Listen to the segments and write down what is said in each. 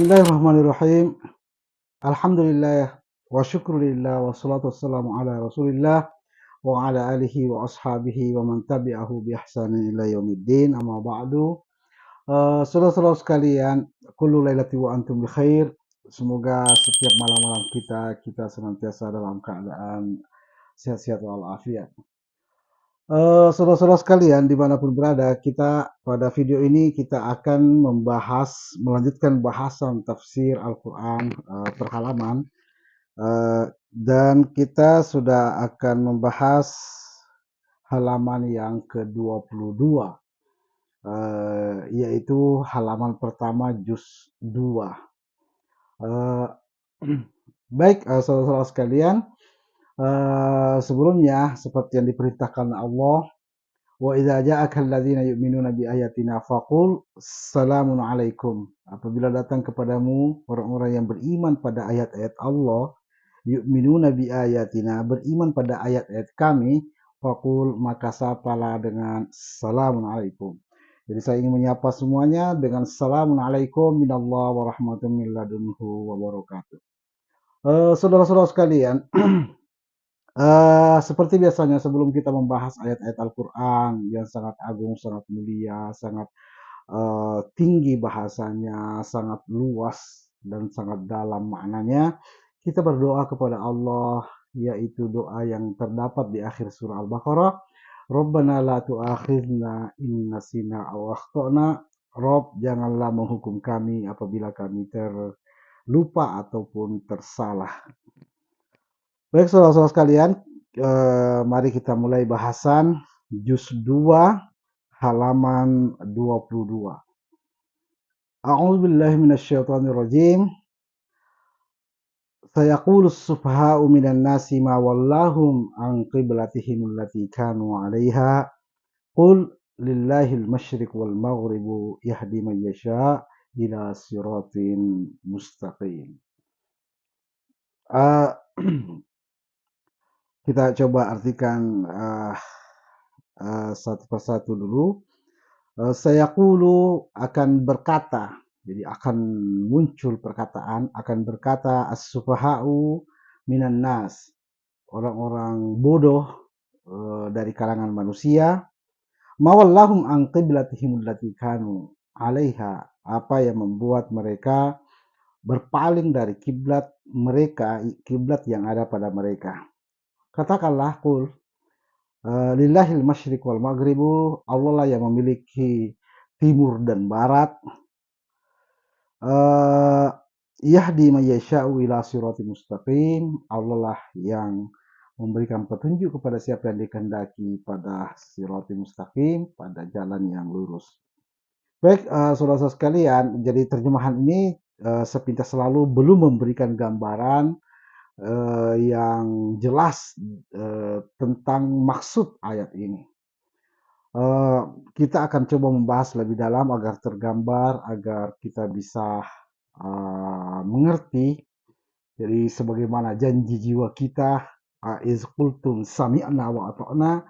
Bismillahirrahmanirrahim. Alhamdulillah wa syukrulillah wassalatu wassalamu ala Rasulillah wa ala alihi wa ashabihi wa man tabi'ahu bi ihsanin ila yaumiddin. Amma ba'du. Saudara-saudara sekalian, kullu lailati wa antum bi khair. Semoga setiap malam-malam kita senantiasa dalam keadaan sehat-sehat walafiat. Saudara-saudara sekalian dimanapun berada, kita pada video ini kita akan melanjutkan bahasan tafsir Al-Quran per halaman, dan kita sudah akan membahas halaman yang ke-22, yaitu halaman pertama juz 2. Baik, saudara-saudara sekalian, sebelumnya seperti yang diperintahkan Allah, wa idza ja'aka alladziina yu'minuuna bi ayatina faqul salamun alaikum. Apabila datang kepadamu orang-orang yang beriman pada ayat-ayat Allah, yu'minuuna bi ayatina, beriman pada ayat-ayat kami, faqul, maka sapalah dengan salamun alaikum. Jadi saya ingin menyapa semuanya dengan salamun alaikum minallah wa rahmatun min ladunhu wa barakatuh. Saudara-saudara sekalian, seperti biasanya sebelum kita membahas ayat-ayat Al-Quran yang sangat agung, sangat mulia, sangat tinggi bahasanya, sangat luas dan sangat dalam maknanya, kita berdoa kepada Allah, yaitu doa yang terdapat di akhir surah Al-Baqarah. Rabbana la tu'akhidna in nasina aw akhtana. Rob, janganlah menghukum kami apabila kami terlupa ataupun tersalah. Baik, saudara-saudara sekalian, mari kita mulai bahasan juz 2 halaman 22. A'udzubillahi minasyaitonirrajim. Sayaqulus sufaha'u minan nasi ma wallahum an qiblatihim allati kanu 'alaiha. Qul lillahil masyriq wal maghribu yahdi man yasha' ila siratin mustaqim. Kita coba artikan satu persatu dulu. Sayaqulu, akan berkata, jadi akan muncul perkataan, akan berkata as-sufaha'u minan nas, orang-orang bodoh dari kalangan manusia, mawallahum an qiblatihim allati kanu 'alaiha, apa yang membuat mereka berpaling dari kiblat mereka, kiblat yang ada pada mereka. Katakanlah, qul, lillahil masyriq wal maghribu, Allah lah yang memiliki timur dan barat. Yahdi man yasha'u ila siratin mustaqim, Allah lah yang memberikan petunjuk kepada siapa yang dikehendaki pada siratin mustaqim, pada jalan yang lurus. Baik, saudara-saudara sekalian, jadi terjemahan ini sepintas selalu belum memberikan gambaran yang jelas tentang maksud ayat ini. Kita akan coba membahas lebih dalam agar tergambar, agar kita bisa mengerti. Jadi sebagaimana janji jiwa kita, iz qultum sami'na wa ata'na,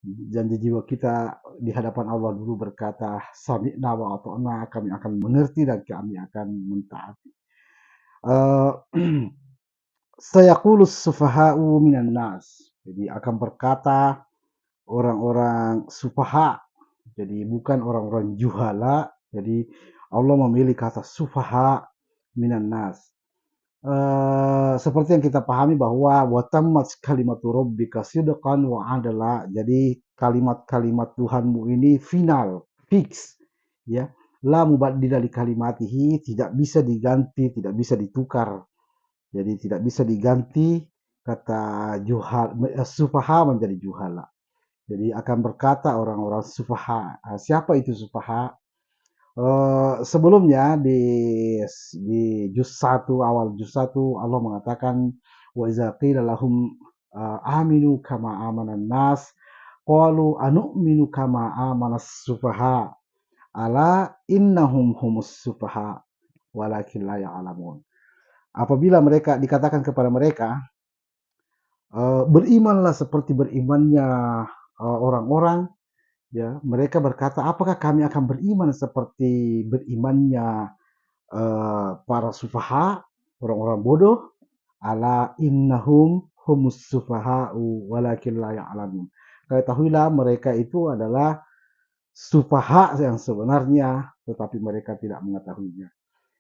janji jiwa kita di hadapan Allah dulu berkata sami'na wa ata'na, kami akan mengerti dan kami akan mentaati. Sayaqulus sufaha'u minan nas, jadi akan berkata orang-orang sufaha, jadi bukan orang-orang juhala. Jadi Allah memilih kata sufaha minan nas. Seperti yang kita pahami bahwa watammat kalimatu rabbika sidqan wa adala, jadi kalimat-kalimat Tuhanmu ini final, fix, ya. La mubaddila li kalimatihi, tidak bisa diganti, tidak bisa ditukar. Jadi tidak bisa diganti kata sufaha menjadi juhala. Jadi akan berkata orang-orang sufaha. Siapa itu sufaha? Sebelumnya di juz 1, awal juz 1, Allah mengatakan wa iza qila lahum aminu kama amanan nas qalu anu'minu kama amanas sufaha ala innahum humus sufaha walakin la ya'lamun. Apabila mereka dikatakan kepada mereka, berimanlah seperti berimannya orang-orang, ya, mereka berkata, apakah kami akan beriman seperti berimannya para sufaha, orang-orang bodoh, ala innahum humus sufaha'u walakin la ya'lamun. Ketahuilah mereka itu adalah sufaha yang sebenarnya, tetapi mereka tidak mengetahuinya.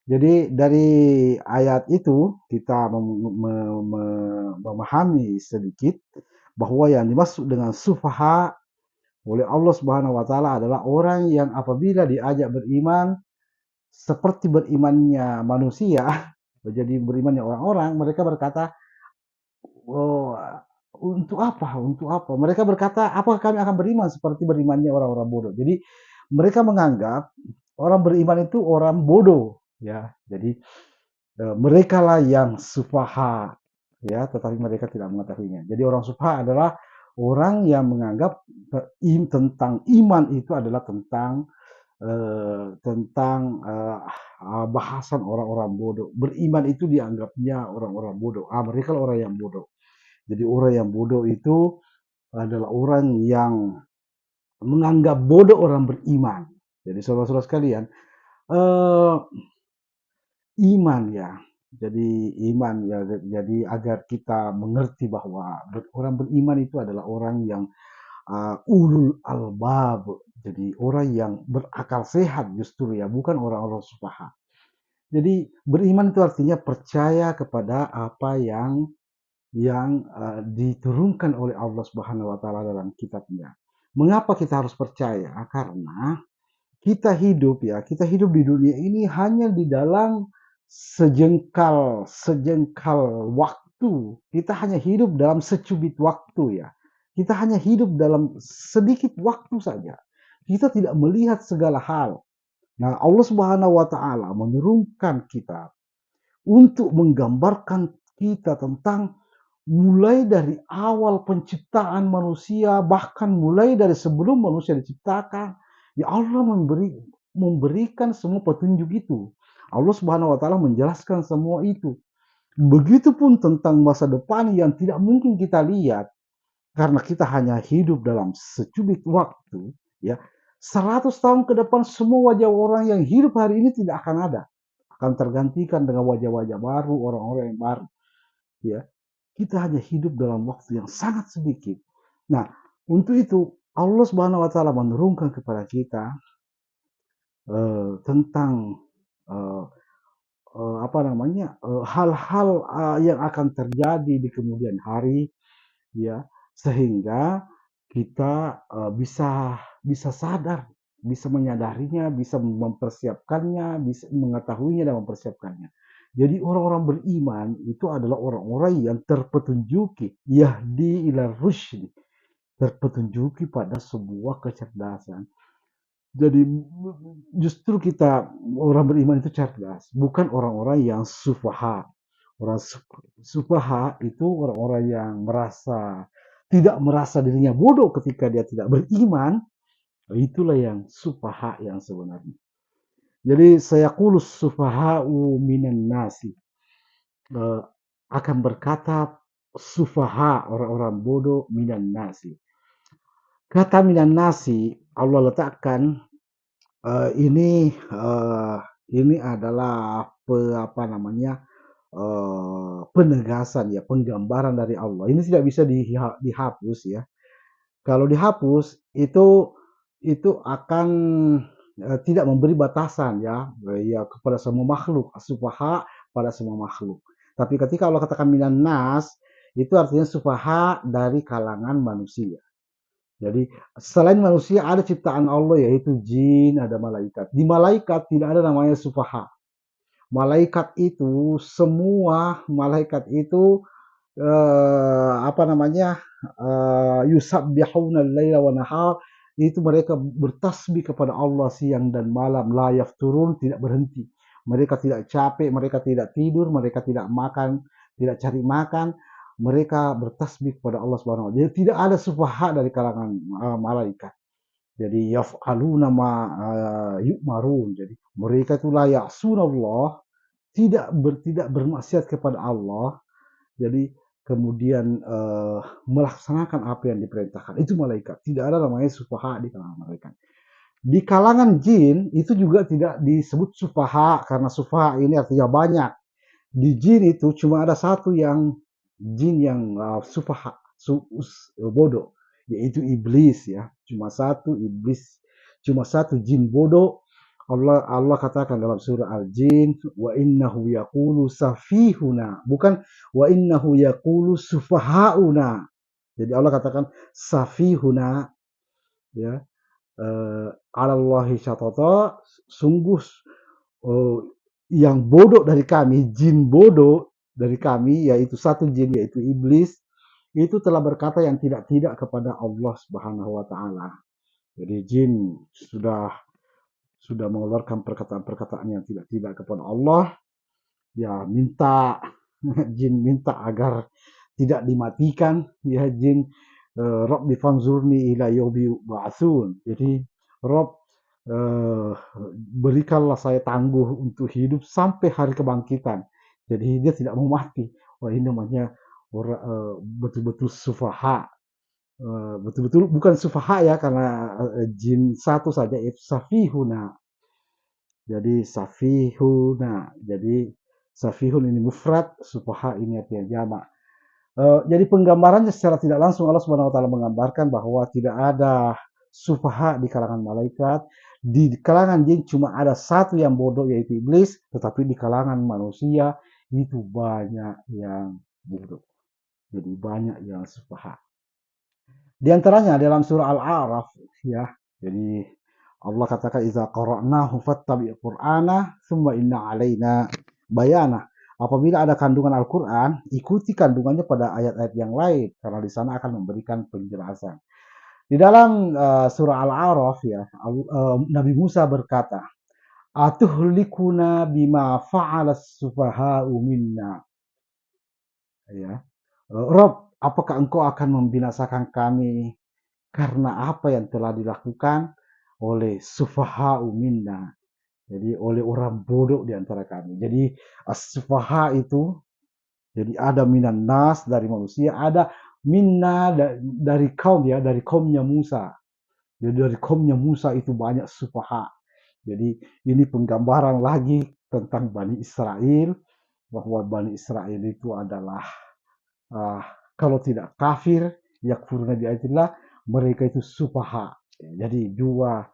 Jadi dari ayat itu kita memahami sedikit bahwa yang dimaksud dengan sufaha oleh Allah Subhanahu wa taala adalah orang yang apabila diajak beriman seperti berimannya manusia, jadi berimannya orang-orang, mereka berkata, "Oh, untuk apa? Untuk apa?" Mereka berkata, "Apakah kami akan beriman seperti berimannya orang-orang bodoh?" Jadi mereka menganggap orang beriman itu orang bodoh, ya. Jadi mereka lah yang sufaha, ya, tetapi mereka tidak mengetahuinya. Jadi orang sufaha adalah orang yang menganggap tentang iman itu adalah bahasan orang-orang bodoh. Beriman itu dianggapnya orang-orang bodoh. Mereka lah orang yang bodoh. Jadi orang yang bodoh itu adalah orang yang menganggap bodoh orang beriman. Jadi saudara-saudara sekalian, eh, iman ya. Jadi iman ya. Jadi agar kita mengerti bahwa orang beriman itu adalah orang yang ulul albab. Jadi orang yang berakal sehat justru ya, bukan orang-orang sufaha. Jadi beriman itu artinya percaya kepada apa yang diturunkan oleh Allah Subhanahu wa taala dalam kitabnya. Mengapa kita harus percaya? Karena kita hidup di dunia ini hanya di dalam sejengkal waktu. Kita hanya hidup dalam secubit waktu ya. Kita hanya hidup dalam sedikit waktu saja. Kita tidak melihat segala hal. Nah, Allah Subhanahu wa taala menurunkan kita untuk menggambarkan kita tentang mulai dari awal penciptaan manusia, bahkan mulai dari sebelum manusia diciptakan, ya Allah memberikan semua petunjuk itu. Allah Subhanahu wa taala menjelaskan semua itu. Begitupun tentang masa depan yang tidak mungkin kita lihat karena kita hanya hidup dalam secubit waktu, ya. 100 tahun ke depan semua wajah orang yang hidup hari ini tidak akan ada. Akan tergantikan dengan wajah-wajah baru, orang-orang yang baru, ya. Kita hanya hidup dalam waktu yang sangat sedikit. Nah, untuk itu Allah Subhanahu wa taala menurunkan kepada kita tentang uh, apa namanya? Hal-hal yang akan terjadi di kemudian hari, ya, sehingga kita bisa bisa sadar, bisa menyadarinya, bisa mempersiapkannya, bisa mengetahuinya dan mempersiapkannya. Jadi orang-orang beriman itu adalah orang-orang yang terpetunjuki, yahdi ila rusydi, terpetunjuki pada sebuah kecerdasan. Jadi justru kita orang beriman itu cerdas, bukan orang-orang yang sufaha. Orang sufaha itu orang-orang yang tidak merasa dirinya bodoh ketika dia tidak beriman. Itulah yang sufaha yang sebenarnya. Jadi saya kulus sufaha'u minan nasi. Akan berkata sufaha, orang-orang bodoh, minan nasi. Kata minan nasi Allah letakkan ini adalah apa namanya, penegasan ya, penggambaran dari Allah. Ini tidak bisa dihapus ya. Kalau dihapus itu akan tidak memberi batasan ya, ya kepada semua makhluk, sufaha pada semua makhluk. Tapi ketika Allah katakan minan nas, itu artinya sufaha dari kalangan manusia. Jadi selain manusia ada ciptaan Allah yaitu jin, ada malaikat. Di malaikat tidak ada namanya sufaha. Malaikat itu semua malaikat itu apa namanya? Yusabbihuna al-laila wa nahar, itu mereka bertasbih kepada Allah siang dan malam, la yafturun, tidak berhenti. Mereka tidak capek, mereka tidak tidur, mereka tidak makan, tidak cari makan, mereka bertasbih kepada Allah Subhanahu wa taala. Jadi tidak ada sufaha dari kalangan malaikat. Jadi yaf'aluna ma yu'marun. Jadi mereka itu la ya'sunallah, tidak bermaksiat kepada Allah. Jadi kemudian melaksanakan apa yang diperintahkan. Itu malaikat. Tidak ada namanya sufaha di kalangan malaikat. Di kalangan jin itu juga tidak disebut sufaha karena sufaha ini artinya banyak. Di jin itu cuma ada satu yang jin yang sufaha, bodoh, yaitu iblis ya. Cuma satu iblis, cuma satu jin bodoh. Allah katakan dalam surah Al-Jin, wa innahu yaqulu safihuna, bukan wa innahu yaqulu sufahauna. Jadi Allah katakan safihuna ya, alallahi syatata, sungguh eh, yang bodoh dari kami, jin bodoh dari kami, yaitu satu jin, yaitu iblis, itu telah berkata yang tidak-tidak kepada Allah Subhanahu wa taala. Jadi jin sudah mengeluarkan perkataan-perkataan yang tidak-tidak kepada Allah, ya minta jin minta agar tidak dimatikan, ya jin Rabbi fanzurni ila yaumi ba'tsun. Jadi Rob, berikanlah saya tangguh untuk hidup sampai hari kebangkitan. Jadi dia tidak mau mati. Wah, ini namanya betul-betul sufaha. Betul-betul bukan sufaha ya, karena jin satu saja, itu safihuna. Jadi safihuna. Jadi safihun ini mufrad, sufaha ini artinya jamak. Jadi penggambarannya secara tidak langsung Allah Subhanahu wa taala menggambarkan bahwa tidak ada sufaha di kalangan malaikat, di kalangan jin cuma ada satu yang bodoh yaitu iblis, tetapi di kalangan manusia itu banyak yang bodoh. Jadi banyak yang sufaha. Di antaranya dalam surah Al-A'raf ya. Jadi Allah katakan iza qara'nahu fattabi' qur'ana tsumma inna 'alaina bayana. Apabila ada kandungan Al-Qur'an, ikuti kandungannya pada ayat-ayat yang lain karena di sana akan memberikan penjelasan. Di dalam surah Al-A'raf ya, Nabi Musa berkata, "Atuhlikuna bima fa'alas sufaha'u minna." Ya. Rob, apakah engkau akan membinasakan kami karena apa yang telah dilakukan oleh sufaha'u minna, jadi oleh orang bodoh di antara kami. Jadi as-sufaha itu, jadi ada minan nas dari manusia, ada minna dari kaum ya, dari kaumnya Musa. Jadi dari kaumnya Musa itu banyak sufaha. Jadi ini penggambaran lagi tentang Bani Israel, bahwa Bani Israel itu adalah uh, kalau tidak kafir, yakfuruna bi ayatillah, mereka itu sufaha. Jadi dua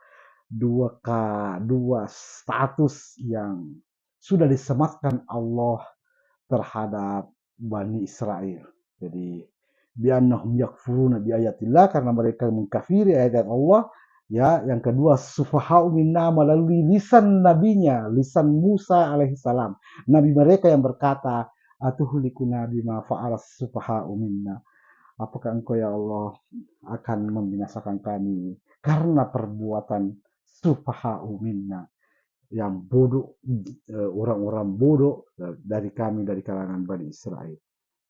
status yang sudah disematkan Allah terhadap Bani Israel. Jadi biannahum yakfuruna bi ayatillah, karena mereka mengkafiri ayat Allah. Ya, yang kedua sufahau minna, melalui lisan nabinya, lisan Musa alaihissalam. Nabi mereka yang berkata, atuhlikuna bima fa'ala sufahau minna. Apakah engkau ya Allah akan membinasakan kami karena perbuatan sufahau minna, yang bodoh, orang-orang bodoh dari kami, dari kalangan Bani Israel.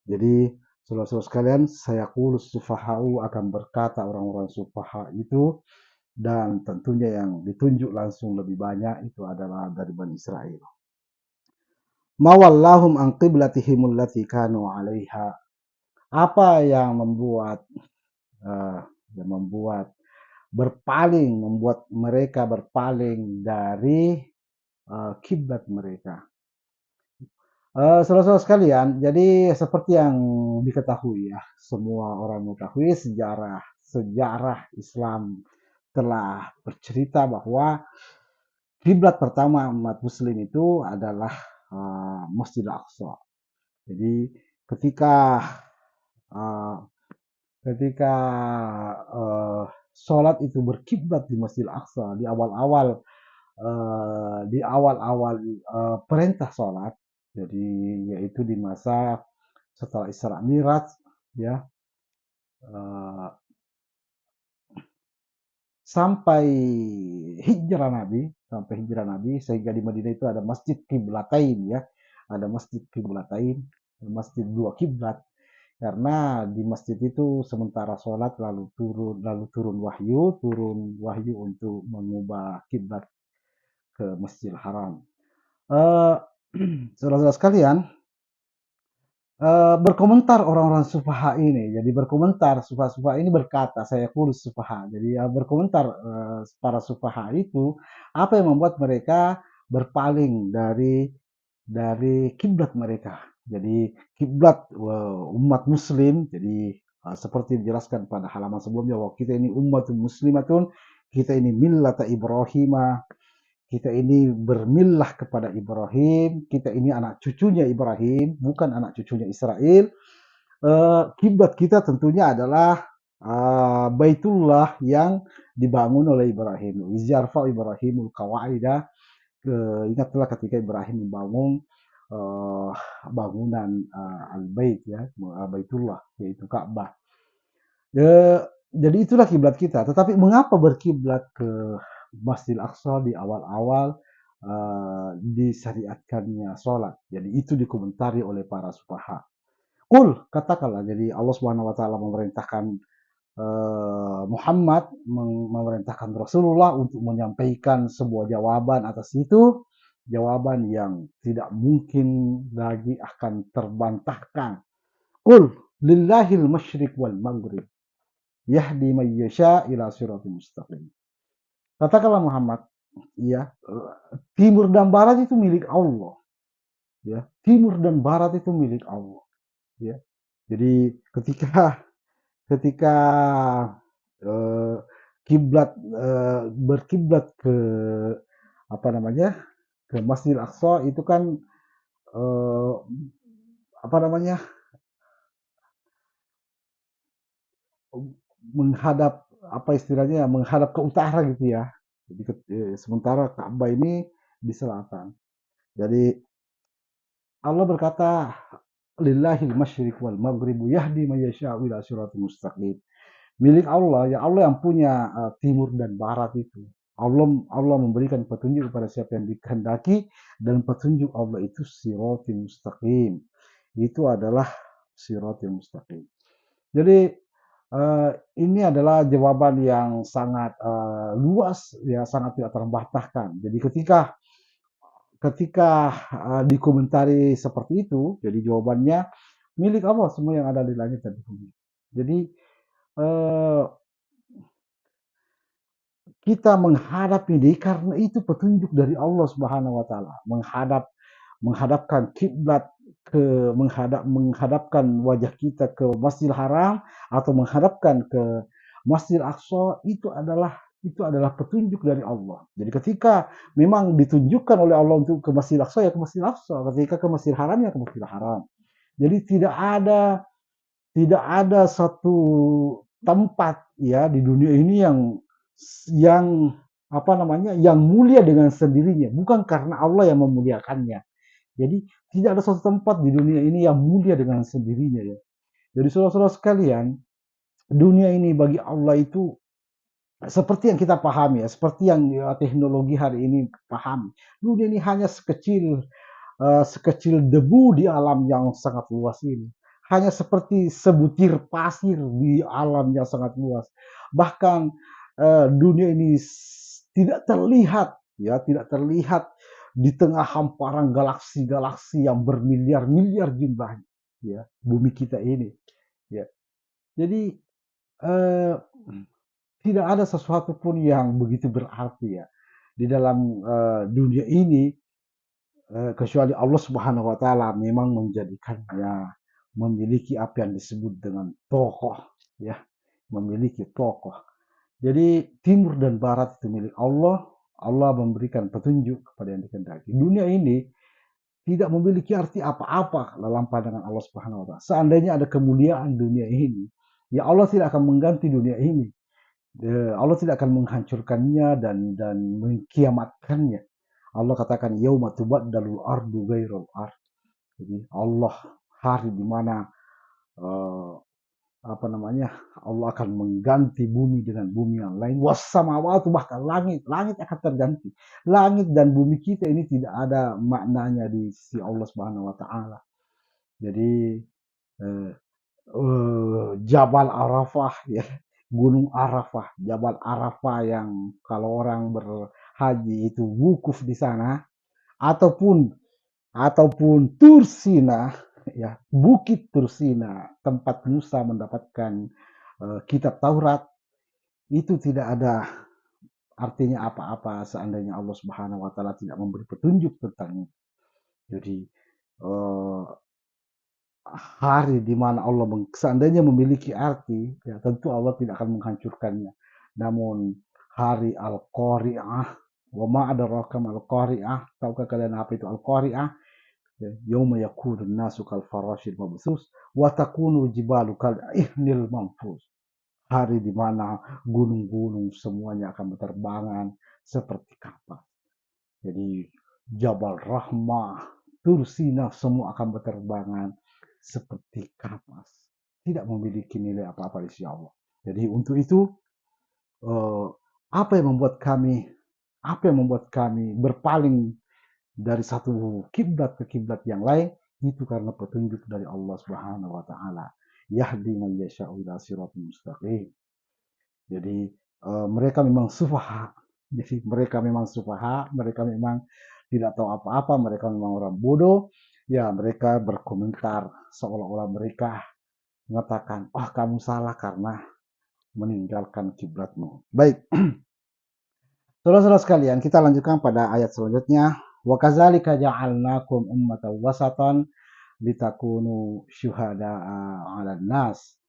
Jadi saudara-saudara sekalian, saya kulus sufahau, akan berkata orang-orang sufaha itu, dan tentunya yang ditunjuk langsung lebih banyak itu adalah dari Bani Israel. Mawallahum an qiblatihim allati kanu 'alaiha. Apa yang membuat uh, membuat mereka berpaling dari kiblat mereka. Saudara-saudara sekalian, jadi seperti yang diketahui ya, semua orang mengetahui sejarah Islam telah bercerita bahwa kiblat pertama umat Muslim itu adalah Masjid Al-Aqsa. Jadi ketika uh, ketika sholat itu berkiblat di Masjid Al-Aqsa di awal-awal perintah sholat, jadi yaitu di masa setelah Isra Mi'raj ya, uh, sampai sampai hijrah Nabi, sehingga di Madinah itu ada Masjid Qiblatain ya, ada Masjid Qiblatain, masjid dua kiblat. Karena di masjid itu sementara sholat lalu turun wahyu untuk mengubah kiblat ke Masjidil Haram. Saudara-saudara sekalian, Berkomentar orang-orang sufaha ini. Jadi berkomentar, sufaha-sufaha ini berkata, saya kurus sufaha. Jadi berkomentar para sufaha itu, apa yang membuat mereka berpaling dari kiblat mereka. Jadi kiblat umat muslim, jadi seperti dijelaskan pada halaman sebelumnya bahwa kita ini umat muslimatun, kita ini millata Ibrahimah, kita ini bermillah kepada Ibrahim, kita ini anak cucunya Ibrahim, bukan anak cucunya Israel. Kiblat kita tentunya adalah Baitullah yang dibangun oleh Ibrahim. Izarfa Ibrahimul Qawaida. Ingatlah ketika Ibrahim membangun uh, bangunan Al-Bait ya, Baitullah yaitu Ka'bah. Jadi itulah kiblat kita. Tetapi mengapa berkiblat ke Masjidil Aqsa di awal-awal disyariatkannya sholat? Jadi itu dikomentari oleh para sufaha. Kul, katakanlah. Jadi Allah Subhanahu wa taala memerintahkan Muhammad, memerintahkan Rasulullah untuk menyampaikan sebuah jawaban atas itu, jawaban yang tidak mungkin lagi akan terbantahkan. Qul lillahil masyriq wal maghrib yahdi man yasha ila siratal mustaqim. Katakanlah Muhammad, ya, timur dan barat itu milik Allah, ya. Timur dan barat itu milik Allah, ya. Jadi ketika ketika eh, kiblat berkiblat ke apa namanya ke Masjidil Aqsa itu kan eh, apa namanya menghadap apa istilahnya menghadap ke utara gitu ya. Jadi sementara Ka'bah ini di selatan. Jadi Allah berkata lillahil masyriq wal maghribu yahdi may yasha'u ila siratal mustaqim. Milik Allah, ya Allah yang punya timur dan barat itu. Allah memberikan petunjuk kepada siapa yang dikehendaki dan petunjuk Allah itu siratul mustaqim. Itu adalah siratul mustaqim. Jadi ini adalah jawaban yang sangat luas ya, sangat tidak terbataskan. Jadi ketika ketika dikomentari seperti itu, jadi jawabannya milik Allah semua yang ada di langit dan di bumi. Jadi eh, kita menghadap ini karena itu petunjuk dari Allah Subhanahu wa taala. Menghadapkan kiblat menghadapkan wajah kita ke Masjidil Haram atau menghadapkan ke Masjidil Aqsa itu adalah petunjuk dari Allah. Jadi ketika memang ditunjukkan oleh Allah untuk ke Masjidil Aqsa ya ke Masjidil Aqsa, ketika ke Masjidil Haram ya ke Masjidil Haram. Jadi tidak ada satu tempat ya di dunia ini yang apa namanya yang mulia dengan sendirinya, bukan karena Allah yang memuliakannya. Jadi tidak ada satu tempat di dunia ini yang mulia dengan sendirinya ya. Jadi saudara-saudara sekalian, dunia ini bagi Allah itu seperti yang kita pahami ya, seperti yang teknologi hari ini pahami. Dunia ini hanya sekecil debu di alam yang sangat luas ini. Hanya seperti sebutir pasir di alam yang sangat luas. Bahkan dunia ini tidak terlihat, ya, tidak terlihat di tengah hamparan galaksi-galaksi yang bermiliar-miliar jumlahnya, ya, bumi kita ini, ya. Jadi eh, tidak ada sesuatu pun yang begitu berarti ya di dalam dunia ini kecuali Allah Subhanahu wa taala memang menjadikannya memiliki apa yang disebut dengan tokoh ya, memiliki tokoh. Jadi timur dan barat itu milik Allah. Allah memberikan petunjuk kepada yang dikehendaki. Dunia ini tidak memiliki arti apa-apa dalam pandangan Allah Subhanahu wa taala. Seandainya ada kemuliaan dunia ini, ya Allah tidak akan mengganti dunia ini. Allah tidak akan menghancurkannya dan mengkiamatkannya. Allah katakan yauma tubaddalul ardu ghairul ard. Jadi Allah hari di mana eh, apa namanya Allah akan mengganti bumi dengan bumi yang lain. Wassamawatu bahkan langit akan terganti. Langit dan bumi kita ini tidak ada maknanya di sisi Allah Subhanahu wa taala. Jadi eh, Jabal Arafah ya, Gunung Arafah, Jabal Arafah yang kalau orang berhaji itu wukuf di sana ataupun Tur Sina ya, Bukit Tursina, tempat Musa mendapatkan kitab Taurat, itu tidak ada artinya apa-apa seandainya Allah Subhanahu wa taala tidak memberi petunjuk tentangnya. Jadi eh, hari di mana Allah seandainya memiliki arti, ya tentu Allah tidak akan menghancurkannya. Namun hari Al-Qari'ah, wa ma adraka mal Qari'ah, tahukah kalian apa itu Al-Qari'ah? Ya, yauma yakunun nasu kal farashil mabthus wa takunu jibalu kal ihnil manfus. Hari di mana gunung-gunung semuanya akan berterbangan seperti kapas. Jadi Jabal Rahmah, Tursina semua akan berterbangan seperti kapas. Tidak memiliki nilai apa-apa di sisi Allah. Jadi untuk itu eh, apa yang membuat kami berpaling dari satu kiblat ke kiblat yang lain itu karena petunjuk dari Allah Subhanahu wa taala. Yahdi man yasha'u ila siratal mustaqim. Jadi mereka memang sufaha. Jadi mereka memang sufaha, mereka memang tidak tahu apa-apa, mereka memang orang bodoh. Ya, mereka berkomentar seolah-olah mereka mengatakan, "Oh, kamu salah karena meninggalkan kiblatmu." Baik, saudara-saudara sekalian, kita lanjutkan pada ayat selanjutnya. Wa kadzalika ja'alnakum ummatan wasatan litakunu syuhada'a 'alan nas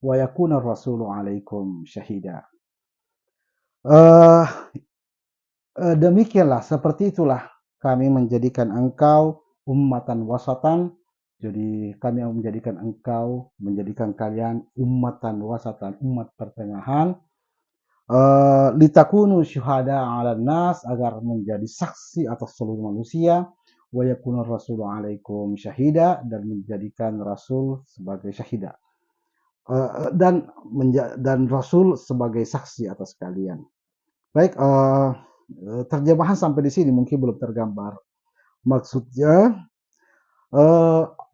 wa yakuna rasulu 'alaikum syahida. Eh Demikianlah, seperti itulah kami menjadikan engkau ummatan wasatan. Jadi kami menjadikan engkau, menjadikan kalian ummatan wasatan, umat pertengahan. Litakunu syuhada 'alan nas, agar menjadi saksi atas seluruh manusia. Wa yakuna rasulu 'alaikum syahida, dan menjadikan rasul sebagai syahida. Dan rasul sebagai saksi atas kalian. Baik, terjemahan sampai di sini mungkin belum tergambar. Maksudnya,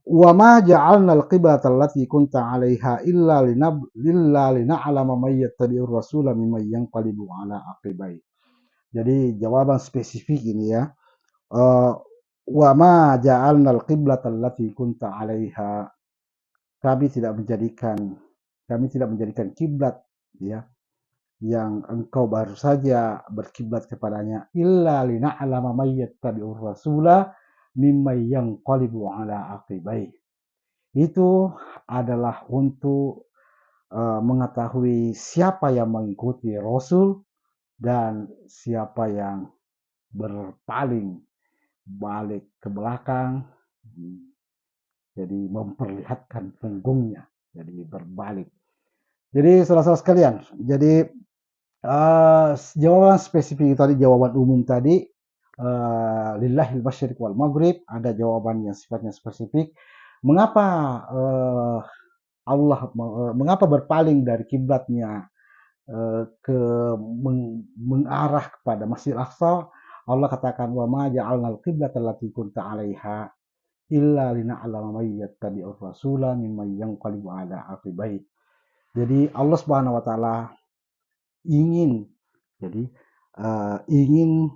wa ma ja'alna al-qiblata allati kunta 'alaiha illa lina'lama may yattabi'ur rasula mimman yanqalibu 'ala aqibai. Jadi jawaban spesifik ini ya. Wa ma ja'alna al-qiblata allati kunta 'alaiha. Kami tidak menjadikan kiblat ya yang engkau baru saja berkiblat kepadanya, illa lina'lama may yattabi'ur rasula mimman yanqalibu 'ala aqibai. Itu adalah untuk mengetahui siapa yang mengikuti Rasul dan siapa yang berpaling balik ke belakang, jadi memperlihatkan punggungnya, jadi berbalik. Jadi saudara-saudara sekalian, jadi jawaban spesifik tadi, jawaban umum tadi, lillahil masyriq wal maghrib, ada jawaban yang sifatnya spesifik. Mengapa mengapa berpaling dari kiblatnya ke mengarah kepada Masjidil Aqsa? Allah katakan, wa ma ja'alnal qiblata allati kunta 'alaiha illa lina'lama may yattabi'ur rasula mimman yanqalibu 'ala aqibai. Jadi Allah Subhanahu wa taala ingin ingin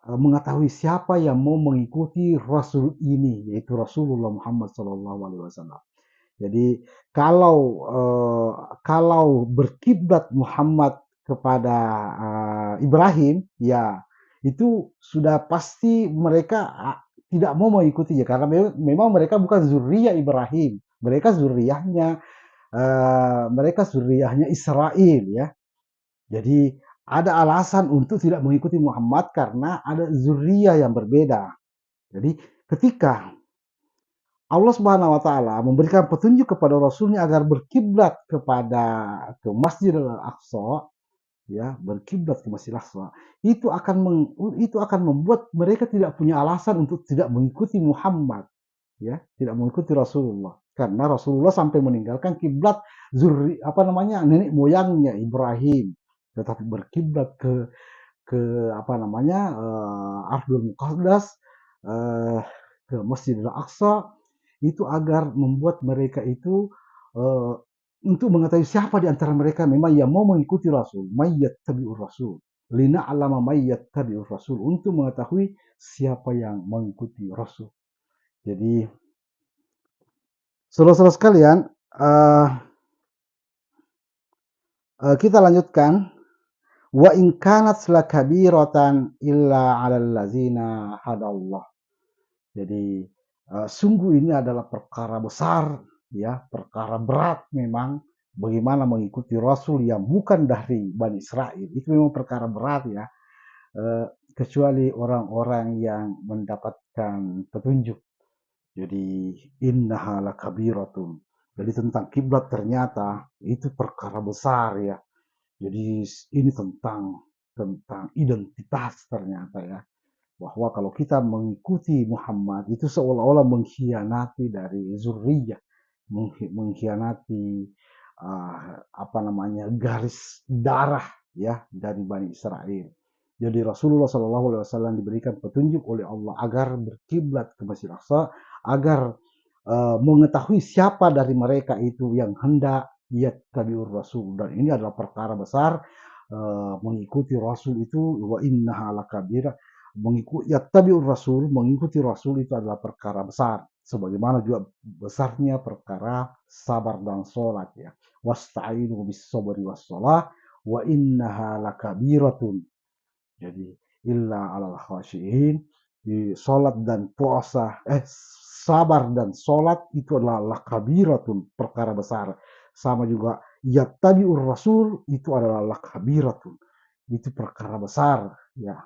mengetahui siapa yang mau mengikuti Rasul ini, yaitu Rasulullah Muhammad SAW. Jadi kalau berkiblat Muhammad kepada Ibrahim, ya itu sudah pasti mereka tidak mau mengikutinya karena memang mereka bukan zuriyah Ibrahim, mereka zuriyahnya Israel ya. Jadi ada alasan untuk tidak mengikuti Muhammad karena ada zuriyah yang berbeda. Jadi ketika Allah Subhanahu wa taala memberikan petunjuk kepada rasulnya agar berkiblat ke Masjidil Aqsa, ya, berkiblat ke Masjidil Aqsa, itu akan membuat mereka tidak punya alasan untuk tidak mengikuti Muhammad, ya, tidak mengikuti Rasulullah. Karena Rasulullah sampai meninggalkan kiblat nenek moyangnya Ibrahim, tetapi berkiblat ke Ardul Muqaddas, ke Masjidil Aqsa, itu agar membuat mereka itu untuk mengetahui siapa di antara mereka memang yang mau mengikuti Rasul, mayyat tabi'ur Rasul, lina alama mayyat tabi'ur Rasul, untuk mengetahui siapa yang mengikuti Rasul. Jadi saudara-saudara sekalian, eee kita lanjutkan, wa in kanat lakabiratan illa 'alal ladzina hadallah. Jadi, sungguh ini adalah perkara besar, ya, perkara berat memang, bagaimana mengikuti rasul yang bukan dari Bani Israil, itu memang perkara berat ya, kecuali orang-orang yang mendapatkan petunjuk. Jadi, innaha lakabiratun. Jadi tentang kiblat ternyata itu perkara besar ya. Jadi ini tentang identitas ternyata ya, bahwa kalau kita mengikuti Muhammad itu seolah-olah mengkhianati dari zuriyah, mengkhianati apa namanya, garis darah ya dari Bani Israel. Jadi Rasulullah SAW diberikan petunjuk oleh Allah agar berkiblat ke Masjid Aqsa, agar mengetahui siapa dari mereka itu yang hendak yattabi'ur rasul, dan ini adalah perkara besar. Mengikuti rasul itu wa innaha lakabira, mengikuti yattabi'ur rasul, mengikuti rasul itu adalah perkara besar, sebagaimana juga besarnya perkara sabar dan sholat ya. Wasta'inu bis sabri was shalah wa innaha lakabiratun. Jadi illa alal khashiin, di salat dan puasa, sabar dan salat itu adalah lakabiratun, perkara besar. Sama juga yattabi'ur rasul itu adalah lakabiratun. Itu perkara besar ya,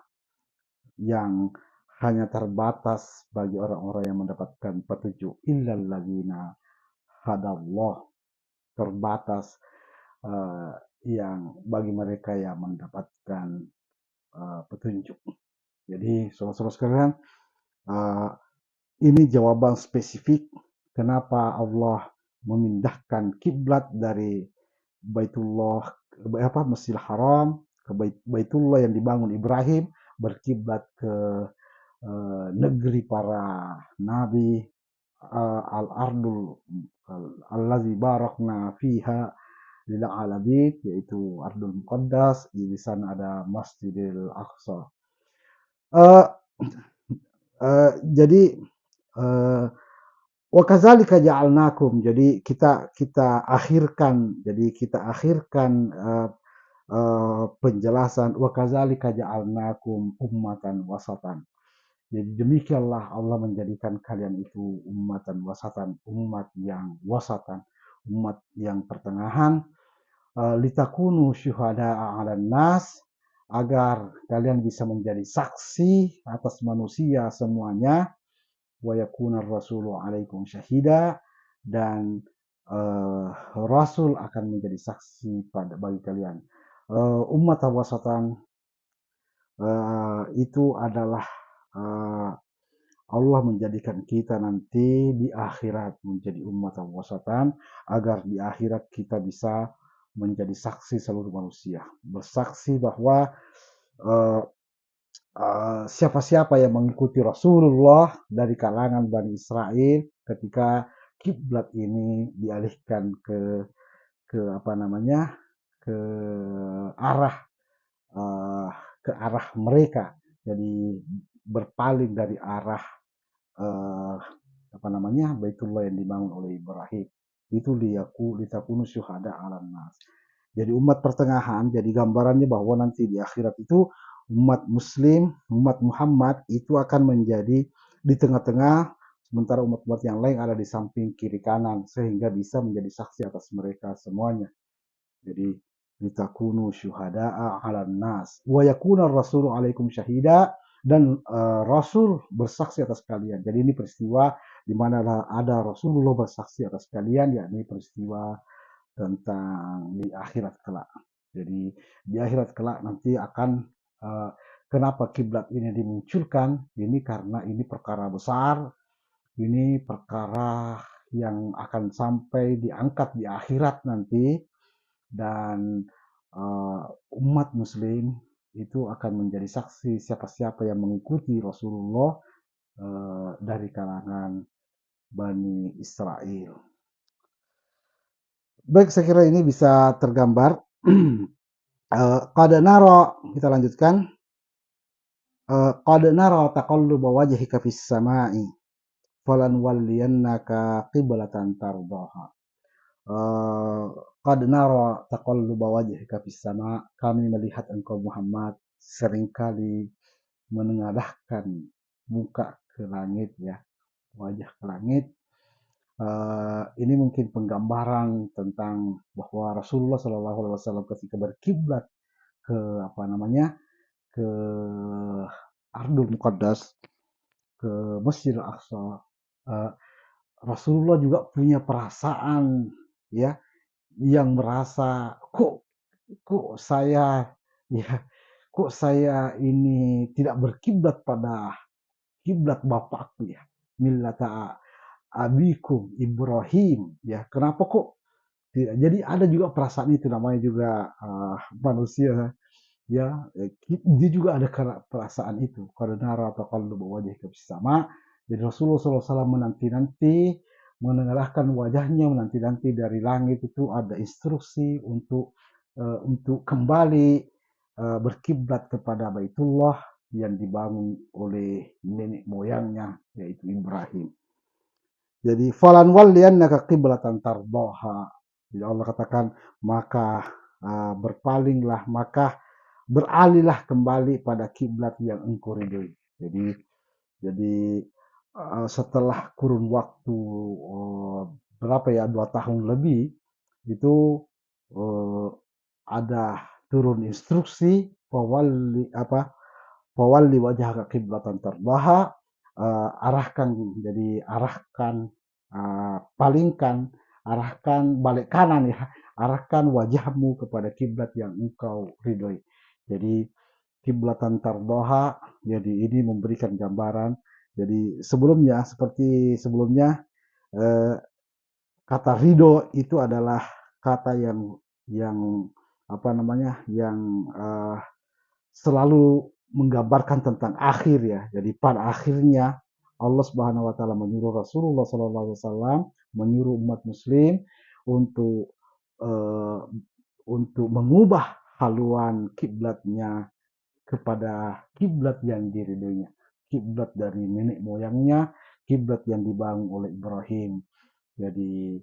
yang hanya terbatas bagi orang-orang yang mendapatkan petunjuk. Illal ladzina hadallah, terbatas yang bagi mereka yang mendapatkan petunjuk. Jadi saudara-saudara sekalian, uh, ini jawaban spesifik kenapa Allah memindahkan kiblat dari Baitullah, Masjidil Haram ke Baitullah yang dibangun Ibrahim, berkiblat ke negeri para nabi, al-ardul allazi barakna fiha lil alamin, yaitu Ardul Muqaddas. Di sana ada Masjidil Aqsa. Uh, jadi uh, wa kadzalika ja'alnakum, jadi kita akhirkan, penjelasan wa kadzalika ja'alnakum ummatan wasatan. Jadi demikianlah Allah menjadikan kalian itu ummatan wasatan, umat yang wasatan, umat yang pertengahan, litakunu syuhada'a 'alan nas, agar kalian bisa menjadi saksi atas manusia semuanya, wa yakunar rasulu 'alaikum syahida, dan rasul akan menjadi saksi bagi kalian. Umat wasatan itu adalah Allah menjadikan kita nanti di akhirat menjadi umat wasatan, agar di akhirat kita bisa menjadi saksi seluruh manusia, bersaksi bahwa siapa-siapa yang mengikuti Rasulullah dari kalangan Bani Israel, ketika kiblat ini dialihkan ke apa namanya, ke arah uh, ke arah mereka, jadi berpaling dari arah uh, apa namanya, Baitullah yang dibangun oleh Ibrahim. Itu litakunu syuhada 'alan nas. Jadi umat pertengahan, jadi gambarannya bahwa nanti di akhirat itu umat muslim, umat Muhammad itu akan menjadi di tengah-tengah, sementara umat-umat yang lain ada di samping kiri kanan, sehingga bisa menjadi saksi atas mereka semuanya. Jadi litakunu syuhada'a 'alan nas wa yakuna rasulu 'alaikum syahida, dan rasul bersaksi atas kalian. Jadi ini peristiwa di mana ada Rasulullah bersaksi atas kalian, yakni peristiwa tentang di akhirat kelak. Jadi di akhirat kelak nanti akan, kenapa kiblat ini dimunculkan? Ini karena ini perkara besar, ini perkara yang akan sampai diangkat di akhirat nanti, dan umat muslim itu akan menjadi saksi siapa-siapa yang mengikuti Rasulullah dari kalangan Bani Israel. Baik, saya kira ini bisa tergambar. Qad nara, kita lanjutkan. Qad nara taqalluba wajhika fis sama'i. falan walliyannaka qiblatan tardaha. Eh, Qad nara taqalluba wajhika fis sama. Kami melihat engkau Muhammad seringkali menengadahkan muka ke langit ya, wajah ke langit. Ini mungkin penggambaran tentang bahwa Rasulullah Shallallahu Alaihi Wasallam ketika berkiblat ke apa namanya, ke Ardul Muqaddas, ke Masjidil Aqsa, eh, Rasulullah juga punya perasaan ya, yang merasa kok saya ya, kok saya ini tidak berkiblat pada kiblat bapakku ya, millata abikum Ibrahim ya, kenapa kok tidak. Jadi ada juga perasaan itu, namanya juga manusia ya, dia juga ada perasaan itu. Karena atau kalau wajah ke sama, jadi Rasulullah SAW menanti-nanti, menengadahkan wajahnya, menanti-nanti dari langit itu ada instruksi untuk kembali berkiblat kepada Baitullah yang dibangun oleh nenek moyangnya, yaitu Ibrahim. Jadi falan walliyannaka qiblatan tardaha. Jadi Allah katakan maka berpalinglah, maka beralihlah kembali pada kiblat yang engkau ridhoi. Jadi setelah kurun waktu berapa ya, 2 tahun lebih itu uh, ada turun instruksi fawalli wajhaka qiblatan tardaha, arahkan, jadi arahkan, palingkan, arahkan balik kanan ya, arahkan wajahmu kepada kiblat yang engkau ridhoi. Jadi kiblatan tardoha, jadi ini memberikan gambaran. Jadi sebelumnya, seperti sebelumnya, eh, kata ridho itu adalah kata yang apa namanya, yang selalu menggambarkan tentang akhir ya. Jadi pada akhirnya Allah Subhanahu wa taala menyuruh Rasulullah sallallahu alaihi wasallam, menyuruh umat muslim untuk eh, untuk mengubah haluan kiblatnya kepada kiblat yang diridhoinya, kiblat dari nenek moyangnya, kiblat yang dibangun oleh Ibrahim. Jadi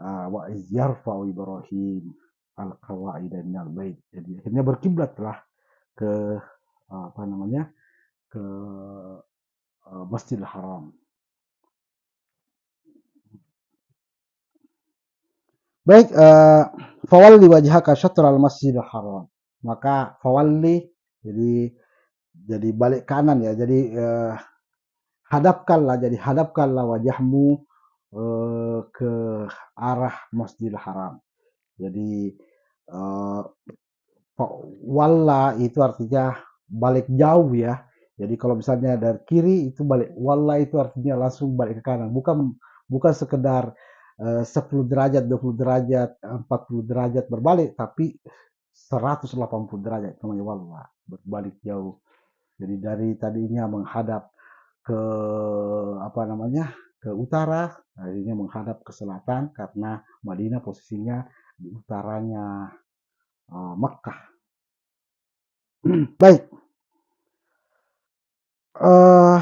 wa iz yarfa'u Ibrahim al-qawaida minal bait. Jadi akhirnya berkiblatlah ke apa namanya, ke Masjidil Haram. Baik, fawalli wajhaka syatral Masjidil Haram. Maka fawalli, jadi balik kanan ya. Jadi hadapkanlah wajahmu ke arah Masjidil Haram. Jadi eh, walla itu artinya balik jauh ya. Jadi kalau misalnya dari kiri itu balik, walla itu artinya langsung balik ke kanan. Bukan bukan sekedar 10 derajat, 20 derajat, 40 derajat berbalik, tapi 180 derajat namanya walla, berbalik jauh. Jadi dari tadinya menghadap ke apa namanya, ke utara, akhirnya menghadap ke selatan karena Madinah posisinya di utaranya Mekah. Baik, uh,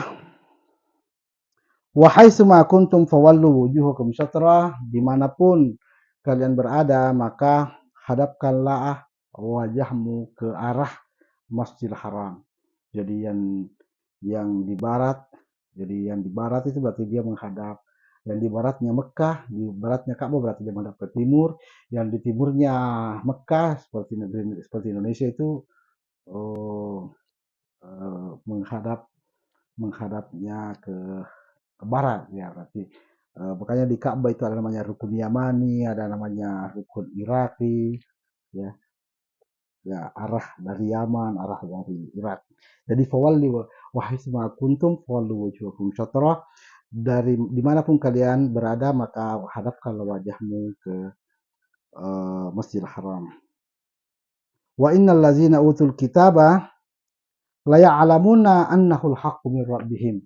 wahai suma kuntum fawallu wujuhakum syatrah, dimanapun kalian berada maka hadapkanlah wajahmu ke arah Masjidil Haram. Jadi yang di barat, jadi yang di barat itu berarti dia menghadap, yang di baratnya Mekah, di baratnya Ka'bah berarti dia menghadap ke timur, yang di timurnya Mekah seperti negeri seperti Indonesia itu oh, menghadapnya ke barat ya, berarti makanya di Ka'bah itu ada namanya rukun Yamani, ada namanya rukun Iraki ya, ya arah dari Yaman, arah dari Irak. Jadi fawalli wahai semua kuntum fawallu wujuhakum syatrah, dari dimanapun kalian berada maka hadapkanlah wajahmu ke Masjidil Haram. Wa innal ladzina utul kitaba la ya'lamuna annahul haqqu min rabbihim.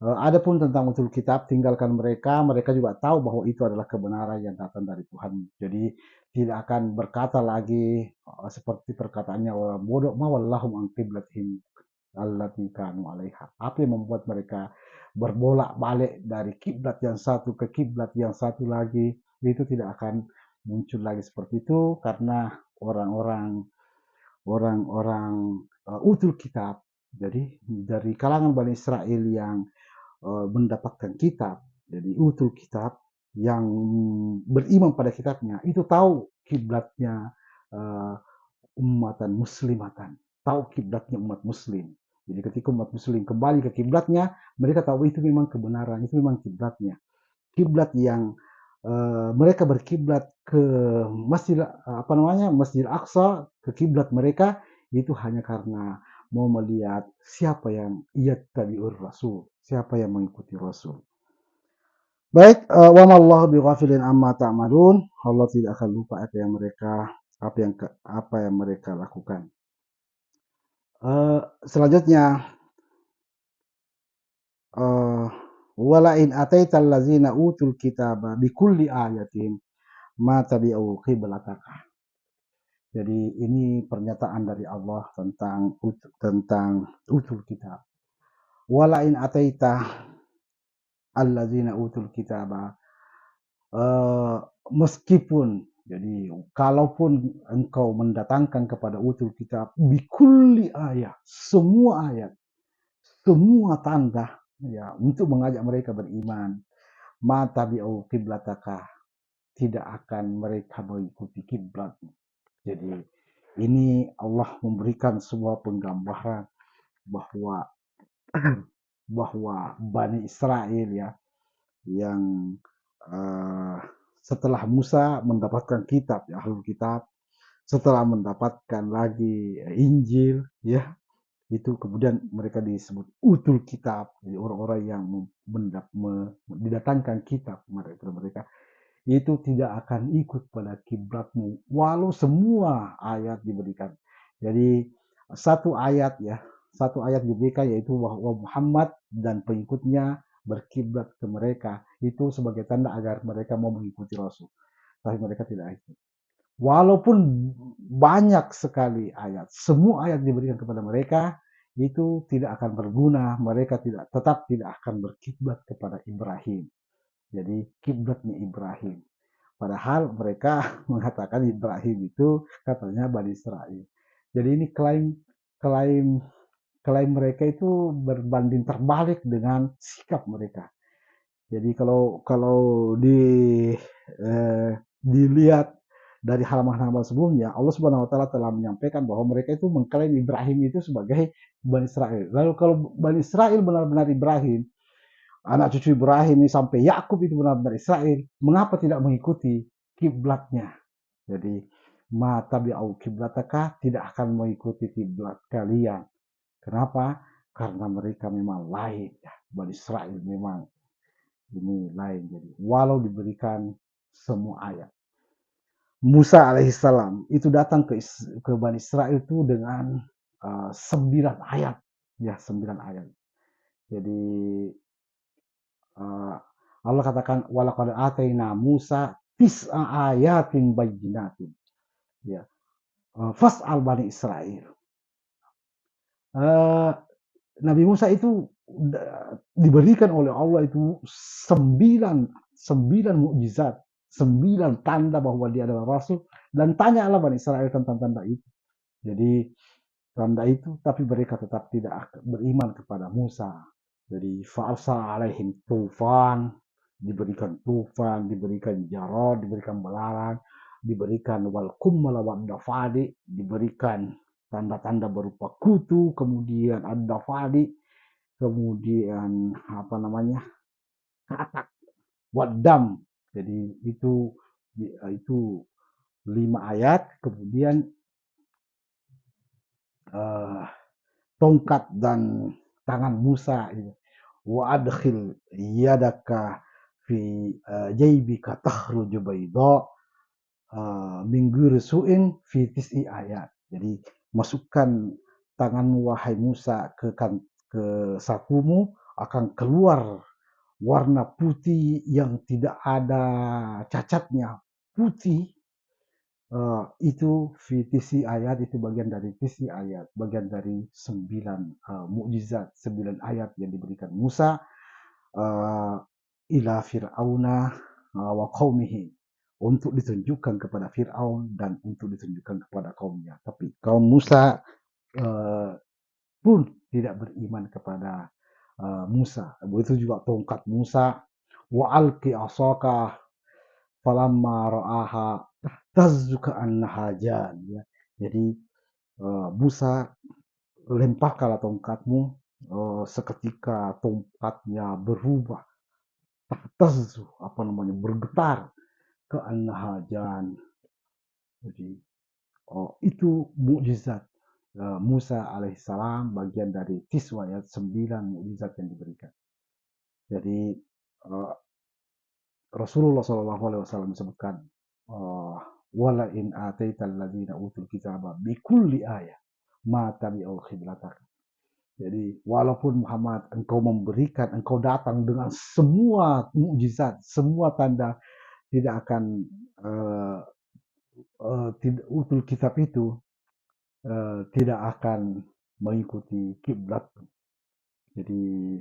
Adapun tentang utul kitab, tinggalkan mereka, mereka juga tahu bahwa itu adalah kebenaran yang datang dari Tuhan. Jadi tidak akan berkata lagi seperti perkataannya orang bodoh, ma wallahum an qiblatihim. allati kanu 'alaiha. Apa yang membuat mereka berbolak-balik dari kiblat yang satu ke kiblat yang satu lagi, itu tidak akan muncul lagi seperti itu karena orang-orang orang-orang utul kitab. Jadi dari kalangan Bani Israel yang mendapatkan kitab, jadi utul kitab yang beriman pada kitabnya, itu tahu kiblatnya uh, umatan muslimatan, tahu kiblatnya umat muslim. Jadi ketika umat muslim kembali ke kiblatnya, mereka tahu itu memang kebenaran, itu memang kiblatnya. Kiblat yang mereka berkiblat ke Masjid apa namanya Masjid Aqsa, ke kiblat mereka itu hanya karena mau melihat siapa yang yattabi'ur rasul, siapa yang mengikuti rasul. Baik, wa mallahu bighafilin amma ta'malun. Allah tidak akan lupa apa yang mereka lakukan. Selanjutnya, wala in ataital ladzina utul kitaba bikulli ayatin ma tabi'u qiblataka. Jadi ini pernyataan dari Allah tentang utul kitab. Wala in ataita alladzina utul kitaba, meskipun, jadi kalaupun engkau mendatangkan kepada utul kitab bikulli ayat, semua ayat, semua tanda, ya, untuk mengajak mereka beriman, mata bi'u kiblataka, tidak akan mereka mengikuti kiblat. Jadi ini Allah memberikan sebuah penggambaran bahwa bahwa Bani Israel, ya, yang uh, setelah Musa mendapatkan kitab, ya, Ahlul Kitab, setelah mendapatkan lagi Injil, ya, itu kemudian mereka disebut utul kitab, jadi orang-orang yang didatangkan kitab kepada mereka, itu tidak akan ikut pada kiblatmu walau semua ayat diberikan. Jadi satu ayat diberikan, yaitu bahwa Muhammad dan pengikutnya berkiblat ke mereka, itu sebagai tanda agar mereka mau mengikuti Rasul, tapi mereka tidak ikut. Walaupun banyak sekali ayat, semua ayat diberikan kepada mereka, itu tidak akan berguna, mereka tetap tidak akan berkiblat kepada Ibrahim. Jadi kiblatnya Ibrahim. Padahal mereka mengatakan Ibrahim itu katanya Bani Israel. Jadi ini klaim klaim mereka itu berbanding terbalik dengan sikap mereka. Jadi kalau kalau dilihat dari halaman-halaman sebelumnya, Allah Subhanahu wa taala telah menyampaikan bahwa mereka itu mengklaim Ibrahim itu sebagai Bani Israel. Lalu kalau Bani Israel benar-benar Ibrahim, anak cucu Ibrahim ini sampai Yakub itu benar-benar Israel, mengapa tidak mengikuti kiblatnya? Jadi mata bi'au kiblataka, tidak akan mengikuti kiblat kalian. Kenapa? Karena mereka memang lain, ya. Bani Israel memang ini lain. Jadi walau diberikan semua ayat, Musa alaihissalam itu datang ke Bani Israel itu dengan 9 ayat, ya, 9 ayat. Jadi Allah katakan walaqad ataina Musa tis'a ayatin bayyinatin, ya, fas'al Bani Israel. Nabi Musa itu diberikan oleh Allah itu 9 mukjizat, 9 tanda bahwa dia adalah rasul, dan tanyalah Bani Israel tentang tanda itu. Jadi tanda itu, tapi mereka tetap tidak beriman kepada Musa. Jadi fa'arsala alaihim tufan, diberikan jarod, diberikan belalang, diberikan wal kummal wad dafadi, diberikan tanda-tanda berupa kutu, kemudian ad-dafadi, kemudian apa namanya, katak, wadam. Jadi itu 5 ayat, kemudian tongkat dan tangan Musa itu. Wa adkhil yadaka fi jaybika takhruju bayda min ghairi su'in fi tis'i ayat. Jadi masukkan tanganmu wahai Musa ke sakumu, akan keluar warna putih yang tidak ada cacatnya, putih Itu visi ayat, itu bagian dari visi ayat, bagian dari 9 mukjizat, 9 ayat yang diberikan Musa uh, ila Fir'auna wa qaumihi, untuk ditunjukkan kepada Fir'aun dan untuk ditunjukkan kepada kaumnya. Tapi kaum Musa uh, pun tidak beriman kepada Musa. Begitu juga tongkat Musa, wa alqi asaka falamma ra'aha tahtazzu ka'annaha jan, ya. Jadi Musa, lemparkanlah tongkatmu, seketika tongkatnya berubah, tahtazzu, apa namanya, bergetar, ka'annaha jan. Jadi itu mukjizat Musa alaihissalam, bagian dari tiswa ya, 9 mukjizat yang diberikan. Jadi Rasulullah Shallallahu Alaihi Wasallam disebutkan, wala in ataital ladzina utul kitaba bikulli ayat ma tabi'u qiblatak. Jadi walaupun Muhammad engkau memberikan, engkau datang dengan semua mukjizat, semua tanda, tidak akan tidak utul kitab itu tidak akan mengikuti kiblat. Jadi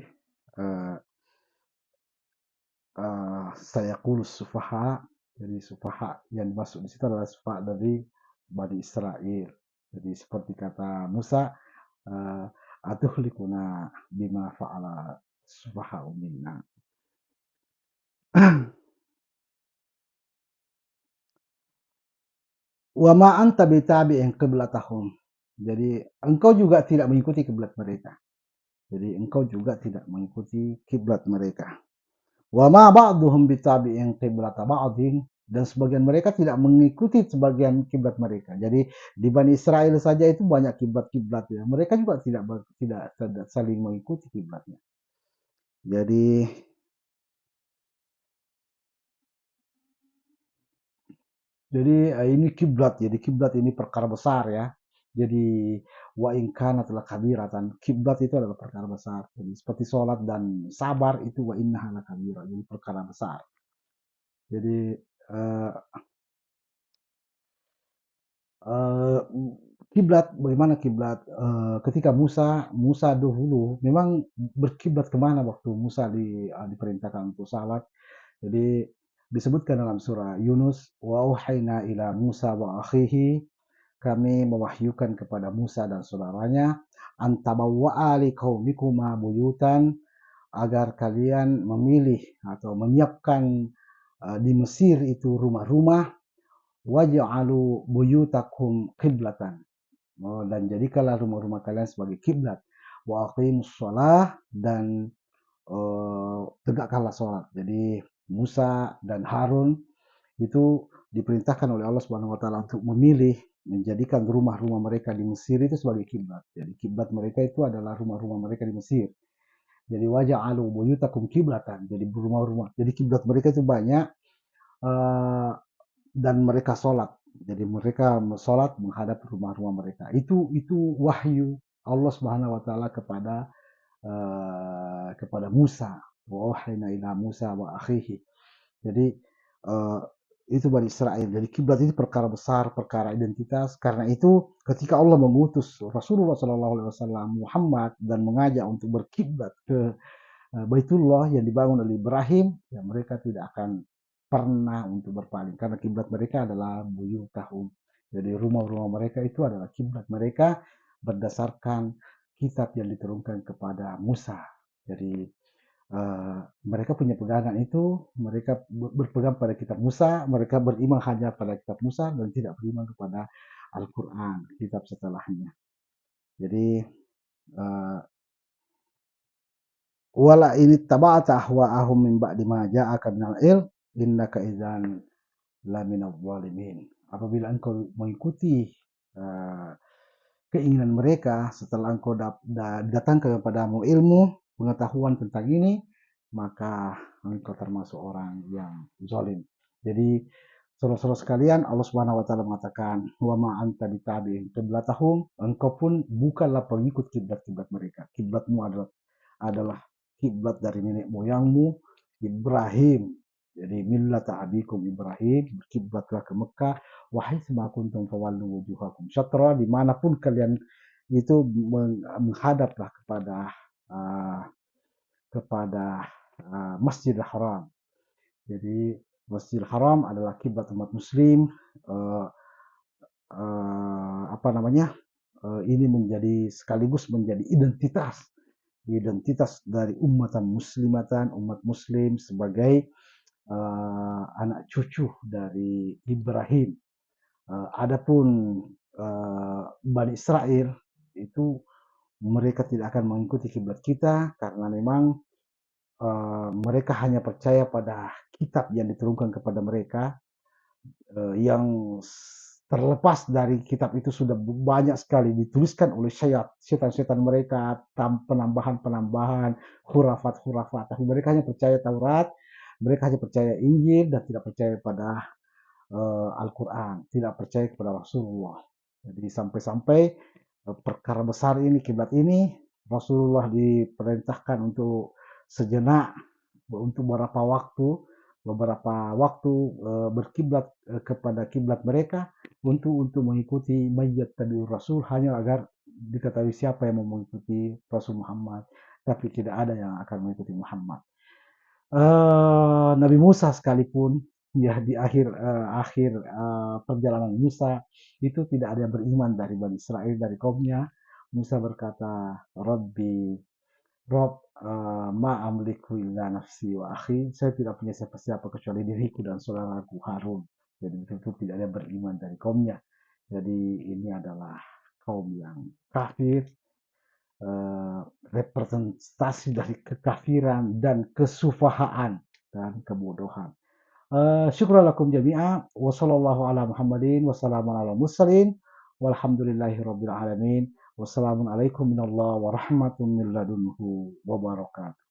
saya kulus sufaha, jadi sufaha yang masuk di situ adalah sufaha dari Bani Israel. Jadi seperti kata Musa, atuhlikuna bima fa'ala sufaha minna. Wa ma anta bitabi'in qiblatahum. Jadi engkau juga tidak mengikuti kiblat mereka. Jadi engkau juga tidak mengikuti kiblat mereka. Wa ma ba'duhum bitabi'in qiblata ba'din, dan sebagian mereka tidak mengikuti sebagian kiblat mereka. Jadi di Bani Israel saja itu banyak kiblat-kiblat ya. Mereka juga tidak saling mengikuti kiblatnya. Jadi ini kiblat. Jadi kiblat ini perkara besar ya. Jadi wa in kanat lakabiratan, kiblat itu adalah perkara besar. Jadi seperti sholat dan sabar itu wa innaha lakabirah, jadi perkara besar. Jadi kiblat, bagaimana kiblat? Ketika Musa dahulu memang berkiblat kemana waktu Musa diperintahkan untuk salat. Jadi disebutkan dalam surah Yunus, wa auhayna ila Musa wa akhihi, kami mewahyukan kepada Musa dan saudaranya, antabawwa'a liqaumikuma buyutan, agar kalian memilih atau menyiapkan di Mesir itu rumah-rumah, waj'alu buyutakum qiblatan, dan jadikanlah rumah-rumah kalian sebagai kiblat, wa aqimus shalah, dan tegakkanlah sholat. Jadi Musa dan Harun itu diperintahkan oleh Allah Subhanahu wa taala untuk memilih, menjadikan rumah-rumah mereka di Mesir itu sebagai kiblat. Jadi kiblat mereka itu adalah rumah-rumah mereka di Mesir. Jadi waja'alu buyutakum kiblatan. Jadi rumah-rumah. Jadi kiblat mereka itu banyak, dan mereka sholat. Jadi mereka sholat menghadap rumah-rumah mereka. Itu wahyu Allah Subhanahu wa taala kepada Musa. Wa wahayna ila Musa wa akhihi. Jadi itu Bani Israel. Jadi kiblat itu perkara besar, perkara identitas. Karena itu ketika Allah mengutus Rasulullah SAW Muhammad dan mengajak untuk berkiblat ke Baitullah yang dibangun oleh Ibrahim, ya mereka tidak akan pernah untuk berpaling, karena kiblat mereka adalah buyutahum. Jadi rumah-rumah mereka itu adalah kiblat mereka berdasarkan kitab yang diturunkan kepada Musa. Jadi mereka punya pegangan itu, mereka berpegang pada kitab Musa, mereka beriman hanya pada kitab Musa dan tidak beriman kepada Al-Quran, kitab setelahnya. Jadi wala ini taba'ata ahwa'ahum min ba'di ma ja'aka minal ilm innaka idzan laminadh dhalimin. Apabila engkau mengikuti keinginan mereka setelah engkau datang kepadamu ilmu pengetahuan tentang ini, maka engkau termasuk orang yang zalim. Jadi saudara-saudara sekalian, Allah Subhanahu wa taala mengatakan, wa ma anta bitabi'in qiblatahum, engkau pun bukanlah pengikut kiblat-kiblat mereka. Kiblatmu adalah kiblat dari nenek moyangmu Ibrahim. Jadi millata abikum Ibrahim, berkiblatlah ke Mekah, wahai sema kuntum fawallu wujuhakum syatra, dimanapun kalian itu menghadaplah uh, kepada Masjidil Haram. Jadi Masjidil Haram adalah kiblat umat Muslim. Uh, Apa namanya? Ini menjadi sekaligus menjadi identitas dari umat Muslim sebagai anak cucu dari Ibrahim. Adapun Bani Israel itu mereka tidak akan mengikuti kiblat kita karena memang mereka hanya percaya pada kitab yang diturunkan kepada mereka, yang terlepas dari kitab itu sudah banyak sekali dituliskan oleh setan-setan mereka, penambahan-penambahan, hurafat-hurafat. Tapi mereka hanya percaya Taurat, mereka hanya percaya Injil dan tidak percaya pada Al-Quran, tidak percaya kepada Rasulullah. Jadi sampai-sampai perkara besar ini, kiblat ini, Rasulullah diperintahkan untuk sejenak, untuk beberapa waktu berkiblat kepada kiblat mereka untuk mengikuti mayyat tabi'ur Rasul, hanya agar diketahui siapa yang mau mengikuti Rasul Muhammad, tapi tidak ada yang akan mengikuti Muhammad. Nabi Musa sekalipun ya di akhir perjalanan Musa itu tidak ada yang beriman dari Bani Israel, dari kaumnya. Musa berkata, Rob, ma amliku illa nafsi wa akhi, saya tidak punya siapa-siapa kecuali diriku dan saudaraku Harun. Jadi betul-betul tidak ada yang beriman dari kaumnya. Jadi ini adalah kaum yang kafir, representasi dari kekafiran dan kesufahaan dan kebodohan. Syukran lakum jami'a wa sallallahu ala Muhammadin wa salamun ala mursalin walhamdulillahi rabbil alamin. Wassalamualaikum warahmatullahi wabarakatuh.